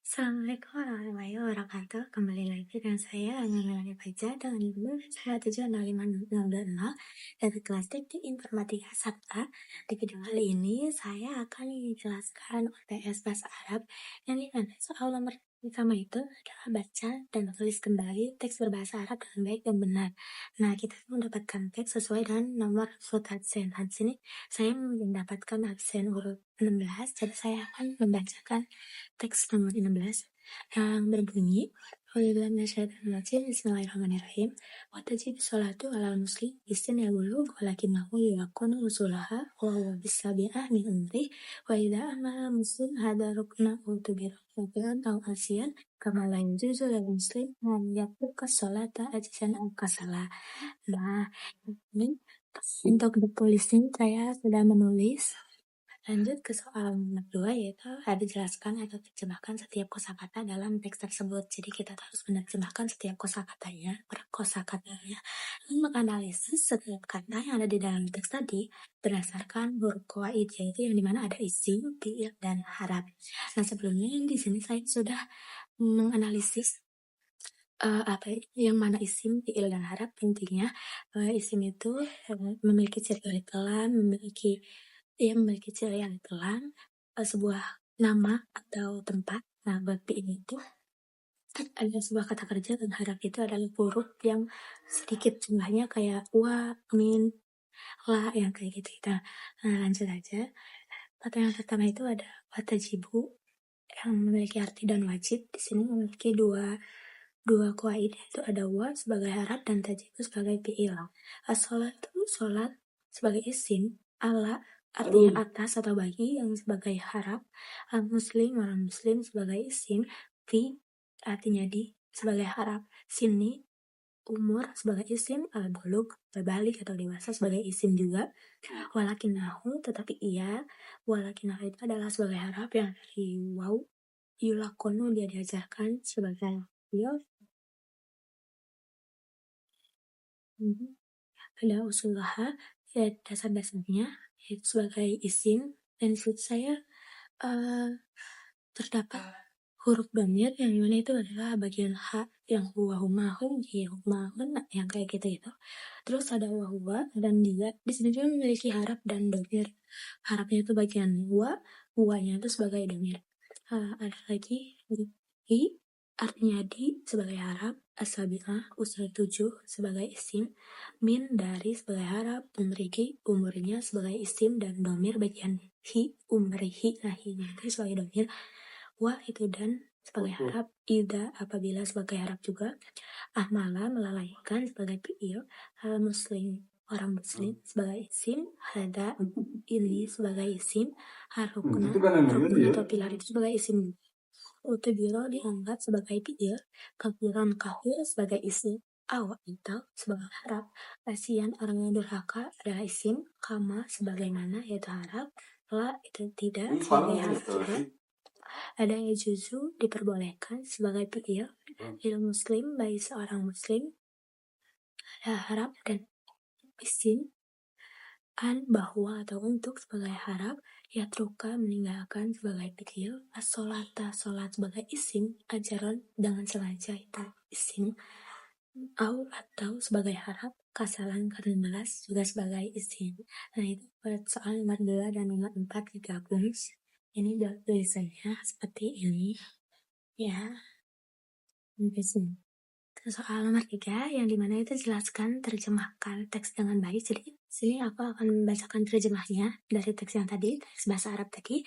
Assalamualaikum warahmatullahi wabarakatuh. Kembali lagi dengan saya Nurul Fajar dengan nomor 1705660 dari kelas Teknik Informatika Sabta. Di video kali ini saya akan menjelaskan UTS Bahasa Arab yang dimana soal nomor pertama itu adalah baca dan tulis kembali teks berbahasa Arab dengan baik dan benar. Nah, kita mendapatkan teks sesuai dengan nomor urut absen. Di sini saya mendapatkan absen urut 16, jadi saya akan membacakan teks nomor 16 yang berbunyi Bismillahirrahmanirrahim. Wa tajib sholatu alal muslim bisin ya bulu walakinahu yakunu usulaha wa huwa bisabi'ah min umri wa idha amala muslim hada rukna utubir rafi'an au asian kama la yujuzu lil muslim man yatruka sholata ajisan au kasala. Nah, ini untuk tulisnya saya sudah menulis. Lanjut ke soal nomor 2, yaitu ada jelaskan atau terjemahkan setiap kosakata dalam teks tersebut. Jadi kita harus menerjemahkan setiap kosakatanya, dan menganalisis setiap kata yang ada di dalam teks tadi berdasarkan huruf qawaid, yaitu yang dimana ada isim, fi'il, dan haraf. Nah, sebelumnya di sini saya sudah menganalisis yang mana isim, fi'il, dan haraf. Intinya isim itu memiliki ciri alif lam, memiliki ciri alif lam, sebuah nama atau tempat. Nah, buat fi'il itu ada sebuah kata kerja dan haraf itu adalah huruf yang sedikit jumlahnya kayak wa, min, la, yang kayak gitu. Nah, lanjut aja. Kata yang pertama itu ada watajibu yang memiliki arti dan wajib. Di sini memiliki dua qawaid, yaitu ada wa sebagai haraf dan tajibu sebagai fi'il. As-sholatu sholat sebagai isim, ala artinya atas atau bagi yang sebagai haraf, al-muslim orang muslim sebagai isim, fi artinya di sebagai haraf, sini umur sebagai isim, al-bulug berbalik atau dewasa sebagai isim juga, walakinahu tetapi ia, walakinahu itu adalah sebagai haraf yang dari waw, yulakonu dia diajarkan sebagai fi'il. Ada usulaha, ya dasar-dasarnya, yaitu sebagai isim, dan di situ saya terdapat huruf dhamir yang dimana itu adalah bagian ha yang huwa huma hum hi huma hun yang kayak gitu. Terus ada wahuwa dan dia di sini juga memiliki harap dan dhamir. Harapnya itu bagian huwanya itu sebagai dhamir. Ada lagi huruf hi artinya di sebagai harap, asabi'ah usul 7 sebagai isim, min dari sebagai harap, umrihi umurnya sebagai isim, dan dhamir bagian hi umrihi, nah hi-nya itu sebagai dhamir, wa itu dan sebagai harap, ida apabila sebagai harap juga, ahmala melalaikan sebagai fi'il, hal muslim orang muslim sebagai isim, hada ini sebagai isim, harukna rukun atau pilar itu sebagai isim, utubiro dianggap sebagai fi'il, kafiran kafir sebagai isim, aw atau sebagai harap, kasihan orang yang durhaka adalah isim, kama sebagaimana yaitu harap, la itu tidak sebagai harap juga. Ada yajuzu diperbolehkan sebagai fi'il, lil muslim bagi seorang muslim, ada harap dan isim, an bahwa atau untuk sebagai harap, yatruka meninggalkan sebagai fi'il, as-sholata sholat sebagai isim, ajaran dengan sengaja itu isim, au atau sebagai harap, kasalan karena malas juga sebagai isim. Nah, itu buat soal nomor 2 dan nomor 4 digabung. Ini tulisannya seperti ini ya. Soal nomor 3 yang dimana itu jelaskan terjemahkan teks dengan baik. Jadi sini aku akan membacakan terjemahnya dari teks yang tadi, teks bahasa Arab tadi,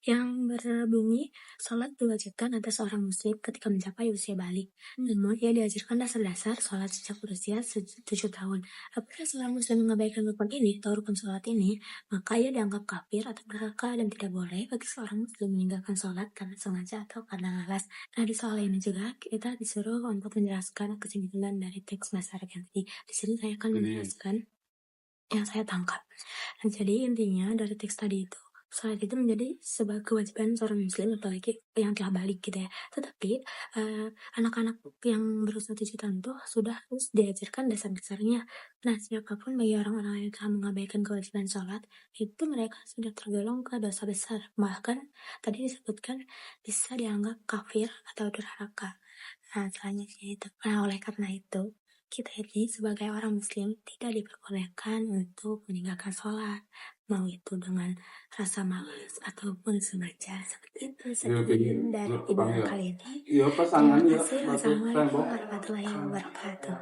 yang berbunyi sholat diwajibkan atas seorang muslim ketika mencapai usia balik. Namun ia diajarkan dasar-dasar sholat sejak berusia 7 tahun. Apabila seorang muslim mengabaikan rukun ini atau rukun sholat ini, maka ia dianggap kafir atau durhaka dan tidak boleh bagi seorang muslim meninggalkan sholat karena sengaja atau karena malas. Nah, di soal ini juga kita disuruh untuk menjelaskan kesimpulan dari teks bahasa Arab yang tadi. Di sini saya akan menjelaskan yang saya tangkap. Nah, jadi intinya dari teks tadi itu Sholat itu menjadi sebuah kewajiban seorang muslim, apalagi yang telah balik gitu ya. Tetapi anak-anak yang berusia 7 tahun tuh sudah harus diajarkan dasar-dasarnya. Nah, siapapun bagi orang-orang yang telah mengabaikan kewajiban sholat, itu mereka sudah tergolong ke dosa besar. Bahkan tadi disebutkan bisa dianggap kafir atau durhaka. Nah, selanjutnya itu. Nah, oleh karena itu, kita ini sebagai orang muslim tidak diperbolehkan untuk meninggalkan sholat. Mau itu dengan rasa malas ataupun sengaja, seperti itu. Sekian dari video kali ini. Terima kasih. Wassalamualaikum warahmatullahi wabarakatuh.